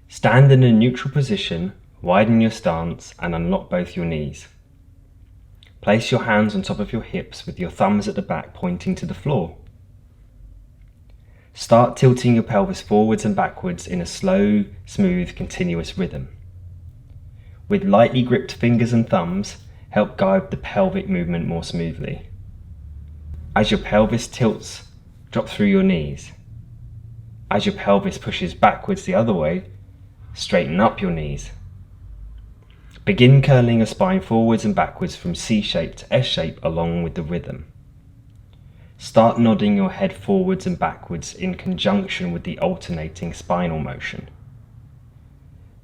Stand in a neutral position, widen your stance and unlock both your knees. Place your hands on top of your hips with your thumbs at the back pointing to the floor. Start tilting your pelvis forwards and backwards in a slow, smooth, continuous rhythm. With lightly gripped fingers and thumbs, help guide the pelvic movement more smoothly. As your pelvis tilts, drop through your knees. As your pelvis pushes backwards the other way, straighten up your knees. Begin curling your spine forwards and backwards from C shape to S shape along with the rhythm. Start nodding your head forwards and backwards in conjunction with the alternating spinal motion.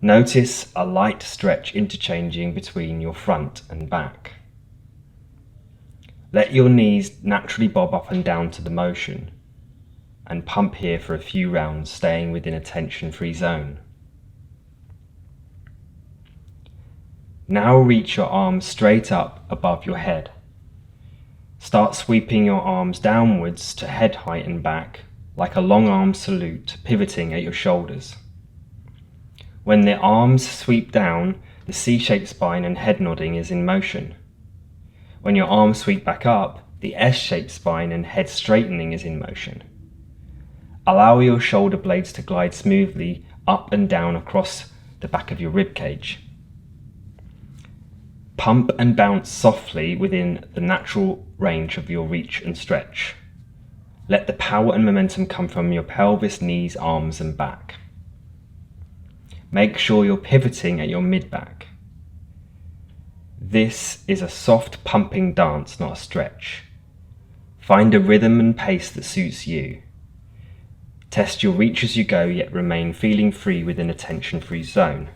Notice a light stretch interchanging between your front and back. Let your knees naturally bob up and down to the motion, and pump here for a few rounds, staying within a tension-free zone. Now reach your arms straight up above your head. Start sweeping your arms downwards to head height and back, like a long arm salute, pivoting at your shoulders. When the arms sweep down, the C-shaped spine and head nodding is in motion. When your arms sweep back up, the S-shaped spine and head straightening is in motion. Allow your shoulder blades to glide smoothly up and down across the back of your rib cage. Pump and bounce softly within the natural range of your reach and stretch. Let the power and momentum come from your pelvis, knees, arms and back. Make sure you're pivoting at your mid-back. This is a soft pumping dance, not a stretch. Find a rhythm and pace that suits you. Test your reach as you go, yet remain feeling free within a tension-free zone.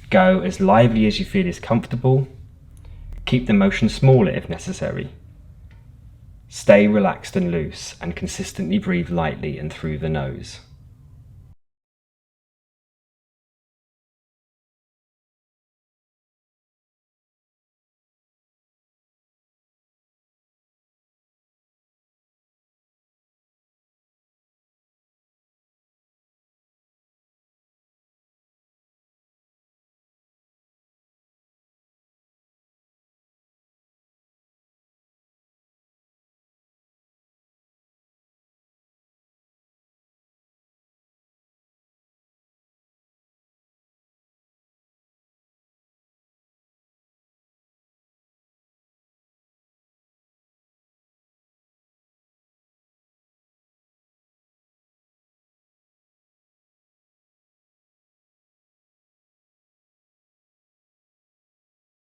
Go as lively as you feel is comfortable. Keep the motion smaller if necessary. Stay relaxed and loose, and consistently breathe lightly and through the nose.